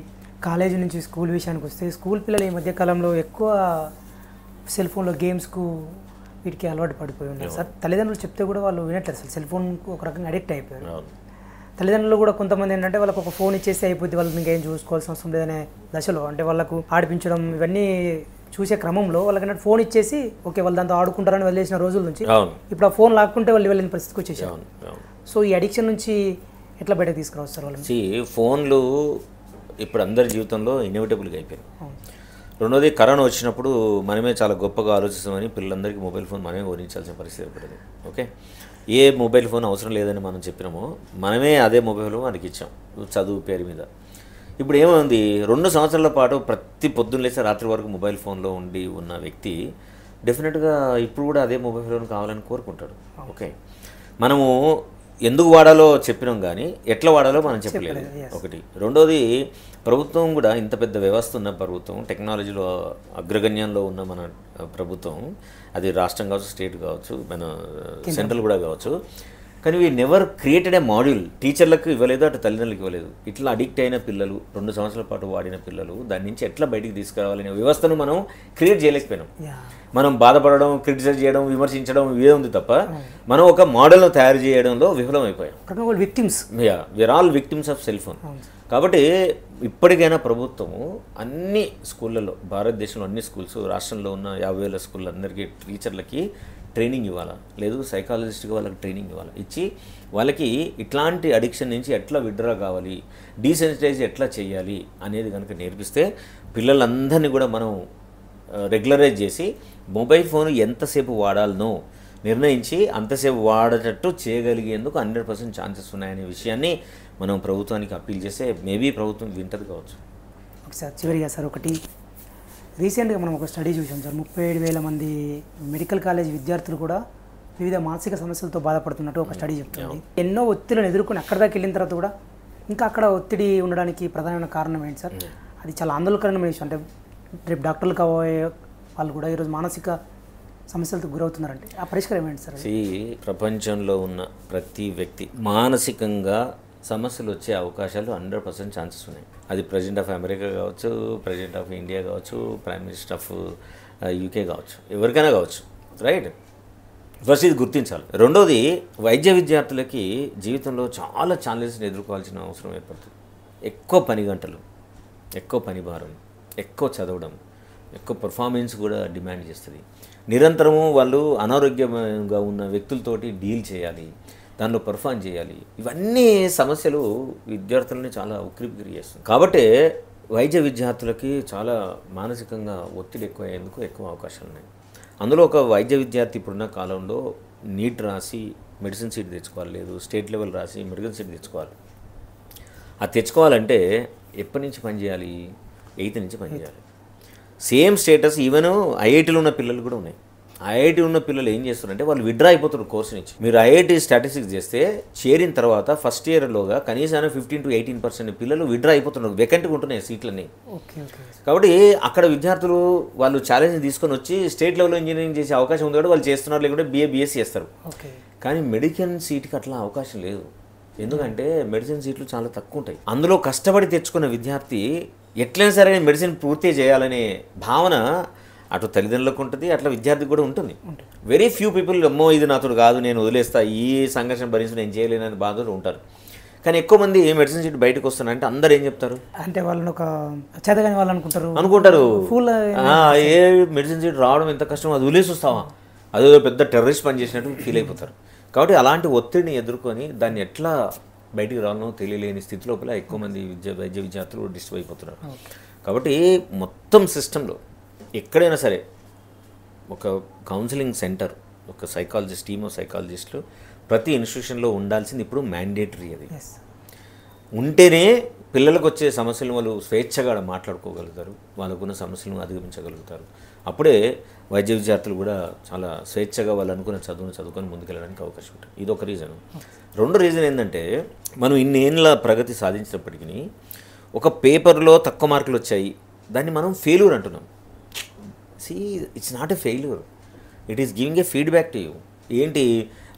కాలేజీ నుంచి స్కూల్ విషయానికి వస్తే, స్కూల్ పిల్లలు ఈ మధ్యకాలంలో ఎక్కువ సెల్ ఫోన్లో గేమ్స్కు వీటికి అలవాటు పడిపోయి ఉన్నారు సార్. తల్లిదండ్రులు చెప్తే కూడా వాళ్ళు వినట్లేదు అసలు, సెల్ ఫోన్కు ఒక రకంగా అడిక్ట్ అయిపోయారు. తల్లిదండ్రులు కూడా కొంతమంది ఏంటంటే వాళ్ళకు ఒక ఫోన్ ఇచ్చేస్తే అయిపోద్ది, వాళ్ళకి ఇంకేం చూసుకోవాల్సిన అవసరం లేదనే దశలో, అంటే వాళ్ళకు ఆడిపించడం ఇవన్నీ చూసే క్రమంలో వాళ్ళకి ఫోన్ ఇచ్చేసి ఓకే వాళ్ళు దాంతో ఆడుకుంటారని వదిలేసిన రోజుల నుంచి ఇప్పుడు ఆ ఫోన్ లాక్కుంటే వాళ్ళు వెళ్ళిన పరిస్థితికి వచ్చేసారు. సో ఈ అడిక్షన్ నుంచి ఎట్లా బయటకు తీసుకురావచ్చు సార్ వాళ్ళని? ఫోన్లు ఇప్పుడు అందరి జీవితంలో ఇన్ఎవిటబుల్గా అయిపోయింది. రెండోది, కరోనా వచ్చినప్పుడు మనమే చాలా గొప్పగా ఆలోచిస్తామని పిల్లలందరికీ మొబైల్ ఫోన్ మనమే ఓడించాల్సిన పరిస్థితి ఏర్పడింది. ఓకే, ఏ మొబైల్ ఫోన్ అవసరం లేదని మనం చెప్పినామో మనమే అదే మొబైల్ ఫోన్ మనకి ఇచ్చాం చదువు పేరు మీద. ఇప్పుడు ఏమైంది, 2 సంవత్సరాల పాటు ప్రతి పొద్దున్న లేసి రాత్రి వరకు మొబైల్ ఫోన్లో ఉండి ఉన్న వ్యక్తి డెఫినెట్గా ఇప్పుడు కూడా అదే మొబైల్ ఫోన్ కావాలని కోరుకుంటాడు. ఓకే, మనము ఎందుకు వాడాలో చెప్పినాం కానీ ఎట్లా వాడాలో మనం చెప్పలేదు. ఒకటి. రెండోది, ప్రభుత్వం కూడా ఇంత పెద్ద వ్యవస్థ ఉన్న ప్రభుత్వం, టెక్నాలజీలో అగ్రగణ్యంలో ఉన్న మన ప్రభుత్వం, అది రాష్ట్రం కావచ్చు, స్టేట్ కావచ్చు, మన సెంట్రల్ కూడా కావచ్చు, కానీ we never created a module. టీచర్లకు ఇవ్వలేదు, అటు తల్లిదండ్రులకు ఇవ్వలేదు. ఇట్లా అడిక్ట్ అయిన పిల్లలు, 2 సంవత్సరాల పాటు వాడిన పిల్లలు, దాని నుంచి ఎట్లా బయటికి తీసుకురావాలనే వ్యవస్థను మనం క్రియేట్ చేయలేకపోయినాం. మనం బాధపడడం, క్రిటిసైజ్ చేయడం, విమర్శించడం ఇవే ఉంది తప్ప మనం ఒక మోడల్ను తయారు చేయడంలో విఫలమైపోయాం. We are all victims of cell phone. కాబట్టి ఇప్పటికైనా ప్రభుత్వము అన్ని స్కూళ్ళలో, భారతదేశంలో అన్ని స్కూల్స్, రాష్ట్రంలో ఉన్న 50,000 స్కూళ్ళందరికీ టీచర్లకి ట్రైనింగ్ ఇవ్వాలా, లేదు సైకాలజిస్ట్గా వాళ్ళకి ట్రైనింగ్ ఇవ్వాలి. ఇచ్చి వాళ్ళకి ఇట్లాంటి అడిక్షన్ నుంచి ఎట్లా విత్డ్రా కావాలి, డీసెన్సిటైజ్ ఎట్లా చేయాలి అనేది కనుక నేర్పిస్తే పిల్లలందరినీ కూడా మనం రెగ్యులరైజ్ చేసి మొబైల్ ఫోన్ ఎంతసేపు వాడాలనో నిర్ణయించి అంతసేపు వాడేటట్టు చేయగలిగేందుకు 100% ఛాన్సెస్ ఉన్నాయనే విషయాన్ని మనం ప్రభుత్వానికి అప్పీల్ చేస్తే మేబీ ప్రభుత్వం వింటది కావచ్చు. ఒకసారి చివరిగా సార్, ఒకటి రీసెంట్గా మనం ఒక స్టడీ చూసాం సార్, 37,000 మంది మెడికల్ కాలేజ్ విద్యార్థులు కూడా వివిధ మానసిక సమస్యలతో బాధపడుతున్నట్టు ఒక స్టడీ చెప్తుంది. ఎన్నో ఒత్తిడిని ఎదుర్కొని అక్కడ దాకా వెళ్ళిన తర్వాత కూడా ఇంకా అక్కడ ఒత్తిడి ఉండడానికి ప్రధానమైన కారణం ఏంటి సార్? అది చాలా ఆందోళనకరమైన విషయం. అంటే రేపు డాక్టర్లు కాబోయే వాళ్ళు కూడా ఈరోజు మానసిక సమస్యలతో గురవుతున్నారంటే ఆ పరిష్కారం ఏంటి సార్? ప్రపంచంలో ఉన్న ప్రతి వ్యక్తి మానసికంగా సమస్యలు వచ్చే అవకాశాలు 100% ఛాన్సెస్ ఉన్నాయి. అది ప్రెసిడెంట్ ఆఫ్ అమెరికా కావచ్చు, ప్రెసిడెంట్ ఆఫ్ ఇండియా కావచ్చు, ప్రైమ్ మినిస్టర్ ఆఫ్ యూకే కావచ్చు, ఎవరికైనా కావచ్చు. రైట్, ఫస్ట్ ఇది గుర్తించాలి. రెండోది, వైద్య విద్యార్థులకి జీవితంలో చాలా ఛాలెంజెస్ని ఎదుర్కోవాల్సిన అవసరం ఏర్పడుతుంది. ఎక్కువ పని గంటలు, ఎక్కువ పని భారం, ఎక్కువ చదవడం, ఎక్కువ పర్ఫార్మెన్స్ కూడా డిమాండ్ చేస్తుంది. నిరంతరము వాళ్ళు అనారోగ్యంగా ఉన్న వ్యక్తులతోటి డీల్ చేయాలి, దానిలో పర్ఫార్మ్ చేయాలి. ఇవన్నీ సమస్యలు విద్యార్థులని చాలా ఉక్కిరిబిక్కిరి చేస్తుంది. కాబట్టి వైద్య విద్యార్థులకి చాలా మానసికంగా ఒత్తిడి ఎక్కువ అయ్యేందుకు ఎక్కువ అవకాశాలు ఉన్నాయి. అందులో ఒక వైద్య విద్యార్థి ఇప్పుడున్న కాలంలో నీట్ రాసి మెడిసిన్ సీట్ తెచ్చుకోవాలి, లేదు స్టేట్ లెవెల్ రాసి మెడికల్ సీట్ తెచ్చుకోవాలి. అది తెచ్చుకోవాలంటే ఎప్పటి నుంచి పనిచేయాలి? 8th నుంచి పనిచేయాలి. సేమ్ స్టేటస్ ఈవెన్ ఐఐటీలో ఉన్న పిల్లలు కూడా ఉన్నాయి. ఐఐటీ ఉన్న పిల్లలు ఏం చేస్తారంటే వాళ్ళు విత్డ్రా అయిపోతారు కోర్సు నుంచి. మీరు ఐఐటీ స్టాటిస్టిక్స్ చేస్తే చేరిన తర్వాత ఫస్ట్ ఇయర్లోగా కనీసం 15 to 18% పిల్లలు విత్డ్రా అయిపోతున్నారు, వేకెంట్గా ఉంటున్నాయి సీట్లన్నీ. కాబట్టి అక్కడ విద్యార్థులు వాళ్ళు ఛాలెంజ్ తీసుకొని వచ్చి స్టేట్ లెవెల్లో ఇంజనీరింగ్ చేసే అవకాశం ఉంది కూడా వాళ్ళు చేస్తున్నారు, లేకుంటే BSc చేస్తారు. కానీ మెడికల్ సీట్కి అట్లా అవకాశం లేదు. ఎందుకంటే మెడిసిన్ సీట్లు చాలా తక్కువ ఉంటాయి. అందులో కష్టపడి తెచ్చుకున్న విద్యార్థి ఎట్లయినా సరే మెడిసిన్ పూర్తి చేయాలనే భావన అటు తల్లిదండ్రులకు ఉంటుంది, అట్లా విద్యార్థికి కూడా ఉంటుంది. వెరీ ఫ్యూ పీపుల్ అమ్మో ఇది నాతో కాదు, నేను వదిలేస్తా, ఈ సంఘర్షణ భరించి నేను చేయలేనని బాధలు ఉంటారు. కానీ ఎక్కువ మంది మెడిసిన్ సీట్ బయటకు వస్తున్నారంటే అందరు ఏం చెప్తారు అంటే వాళ్ళని ఒక చేతగాని వాళ్ళు అనుకుంటారు ఫుల్ ఏ మెడిసిన్ సీట్ రావడం ఎంత కష్టం, అది వదిలేసి వస్తావా, అదో పెద్ద టెర్రరిస్ట్ పని చేసినట్టు ఫీల్ అయిపోతారు. కాబట్టి అలాంటి ఒత్తిడిని ఎదుర్కొని దాన్ని ఎట్లా బయటికి రావాలనో తెలియలేని స్థితి లోపల ఎక్కువ మంది వైద్య విద్యార్థులు డిస్టర్బ్ అయిపోతున్నారు. కాబట్టి మొత్తం సిస్టంలో ఎక్కడైనా సరే ఒక కౌన్సిలింగ్ సెంటర్, ఒక సైకాలజిస్ట్, టీమ్ ఆఫ్ సైకాలజిస్టులు ప్రతి ఇన్స్టిట్యూషన్లో ఉండాల్సింది ఇప్పుడు మ్యాండేటరీ. అది ఉంటేనే పిల్లలకు వచ్చే సమస్యలను వాళ్ళు స్వేచ్ఛగా మాట్లాడుకోగలుగుతారు, వాళ్ళకున్న సమస్యలను అధిగమించగలుగుతారు. అప్పుడే వైద్య విద్యార్థులు కూడా చాలా స్వేచ్ఛగా వాళ్ళు అనుకున్న చదువును చదువుకొని ముందుకెళ్ళడానికి అవకాశం ఉంటుంది. ఇది ఒక రీజన్. రెండో రీజన్ ఏంటంటే మనం ఇన్నేళ్ళ ప్రగతి సాధించినప్పటికీ ఒక పేపర్లో తక్కువ మార్కులు వచ్చాయి, దాన్ని మనం ఫెయిల్యూర్ అంటున్నాం. It's not a failure, it is giving a feedback to you. ఏంటి,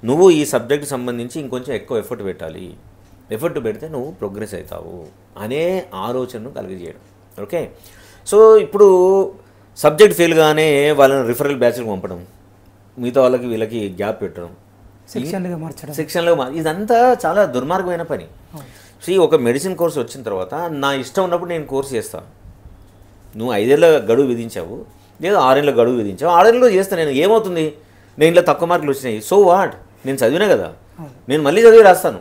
నువ్వు ఈ సబ్జెక్ట్ సంబంధించి ఇంకొంచెం ఎక్కువ ఎఫర్ట్ పెట్టాలి, ఎఫర్ట్ పెడితే నువ్వు ప్రోగ్రెస్ అవుతావు అనే ఆలోచనను కలిగజేయడం. ఓకే, సో ఇప్పుడు సబ్జెక్ట్ ఫెయిల్ గానే వాళ్ళని రిఫరల్ బ్యాచ్కి పంపడం, మిగతా వాళ్ళకి వీళ్ళకి గ్యాప్ పెట్టడం, సెక్షన్లో ఇదంతా చాలా దుర్మార్గమైన పని. ఒక మెడిసిన్ కోర్స్ వచ్చిన తర్వాత నా ఇష్టం ఉన్నప్పుడు నేను కోర్స్ చేస్తాను. నువ్వు 5 ఏళ్ళ గడువు విధించావు, లేదా 6 ఏళ్ళ గడువు విధించావు, 6 ఏళ్ళలో చేస్తాను. నేను ఏమవుతుంది, నేను ఇలా తక్కువ మార్కులు వచ్చినాయి, సో వాట్, నేను చదివినా కదా, నేను మళ్ళీ చదివి రాస్తాను.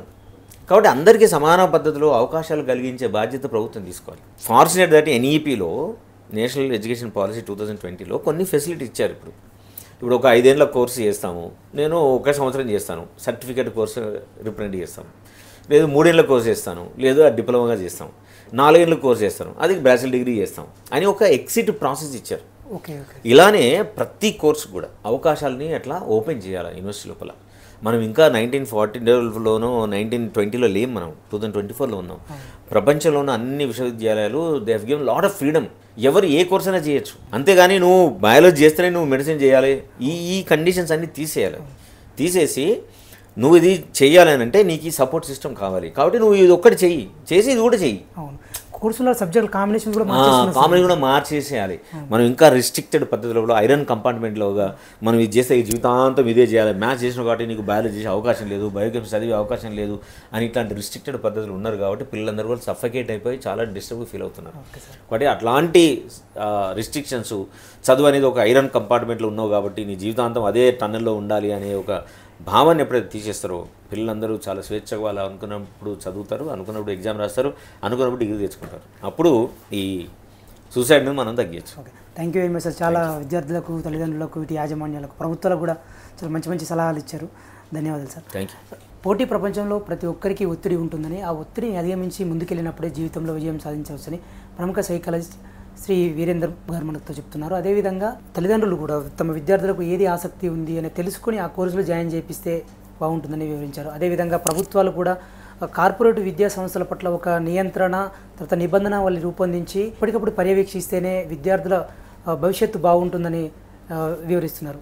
కాబట్టి అందరికీ సమాన పద్ధతిలో అవకాశాలు కలిగించే బాధ్యత ప్రభుత్వం తీసుకోవాలి. ఫార్చునేట్ దట్ ఎన్ఈపిలో, నేషనల్ ఎడ్యుకేషన్ పాలసీ 2020లో కొన్ని ఫెసిలిటీ ఇచ్చారు. ఇప్పుడు ఒక 5 ఏళ్ళ కోర్సు చేస్తాము, నేను 1 సంవత్సరం చేస్తాను, సర్టిఫికేట్ కోర్సు రిప్రజెంట్ చేస్తాను, లేదు 3 ఏళ్ళ కోర్సు చేస్తాను, లేదు డిప్లొమాగా చేస్తాం, 4 ఏళ్ళ కోర్సు చేస్తాను, అది బ్యాచిలర్ డిగ్రీ చేస్తాం అని ఒక ఎగ్జిట్ ప్రాసెస్ ఇచ్చారు. ఇలానే ప్రతి కోర్సు కూడా అవకాశాలని అట్లా ఓపెన్ చేయాలి యూనివర్సిటీ లోపల. మనం ఇంకా 1940లోనో 1920లో లేం, మనం 2024లో ఉన్నాం. ప్రపంచంలో ఉన్న అన్ని విశ్వవిద్యాలయాలు they have given lot of freedom, ఎవరు ఏ కోర్స్ అయినా చేయొచ్చు. అంతేగాని నువ్వు బయాలజీ చేస్తేనే నువ్వు మెడిసిన్ చేయాలి, ఈ కండిషన్స్ అన్నీ తీసేయాలి. తీసేసి నువ్వు ఇది చేయాలని అంటే నీకు ఈ సపోర్ట్ సిస్టమ్ కావాలి. కాబట్టి నువ్వు ఇది ఒక్కటి చెయ్యి, చేసి ఇది కూడా చెయ్యి. కోర్సులో సబ్జెక్ట్ కాంబినేషన్ కూడా మార్చేసేయాలి. మనం ఇంకా రిస్ట్రిక్టెడ్ పద్ధతిలో ఐరన్ కంపార్ట్మెంట్లోగా మనం ఇది చేస్తే ఈ జీవితాంతం ఇదే చేయాలి, మ్యాథ్స్ చేసిన కాబట్టి నీకు బయాలజీ చేసే అవకాశం లేదు, బయోకెమిస్ట్రీ చదివే అవకాశం లేదు అని ఇట్లాంటి రిస్ట్రిక్టెడ్ పద్ధతులు ఉన్నారు. కాబట్టి పిల్లలందరూ కూడా సఫకేట్ అయిపోయి చాలా డిస్టర్బ్ ఫీల్ అవుతున్నారు. కాబట్టి అట్లాంటి రిస్ట్రిక్షన్స్, చదువు అనేది ఒక ఐరన్ కంపార్ట్మెంట్లో ఉన్నావు కాబట్టి నీ జీవితాంతం అదే టన్నెల్లో ఉండాలి అనే ఒక భావాన్ని ఎప్పుడైతే తీసేస్తారో పిల్లలందరూ చాలా స్వేచ్ఛగా వాళ్ళు అనుకున్నప్పుడు చదువుతారు, అనుకున్నప్పుడు ఎగ్జామ్ రాస్తారు, అనుకున్నప్పుడు డిగ్రీ తెచ్చుకుంటారు. అప్పుడు ఈ సూసైడ్ని మనం తగ్గించు. Okay, thank you very much sir. చాలా విద్యార్థులకు, తల్లిదండ్రులకు, వీటి యాజమాన్యాలకు, ప్రభుత్వాలకు కూడా చాలా మంచి మంచి సలహాలు ఇచ్చారు. ధన్యవాదాలు సార్. Thank you. పోటీ ప్రపంచంలో ప్రతి ఒక్కరికి ఒత్తిడి ఉంటుందని, ఆ ఒత్తిడిని అధిగమించి ముందుకెళ్ళినప్పుడే జీవితంలో విజయం సాధించవచ్చని ప్రముఖ సైకాలజిస్ట్ శ్రీ వీరేందర్ గారు మనతో చెప్తున్నారు. అదేవిధంగా తల్లిదండ్రులు కూడా తమ విద్యార్థులకు ఏది ఆసక్తి ఉంది అని తెలుసుకుని ఆ కోర్సులో జాయిన్ చేపిస్తే బాగుంటుందని వివరించారు. అదేవిధంగా ప్రభుత్వాలు కూడా కార్పొరేట్ విద్యా సంస్థల పట్ల ఒక నియంత్రణ, తర్వాత నిబంధన వాళ్ళు రూపొందించి ఎప్పటికప్పుడు పర్యవేక్షిస్తేనే విద్యార్థుల భవిష్యత్తు బాగుంటుందని వివరిస్తున్నారు.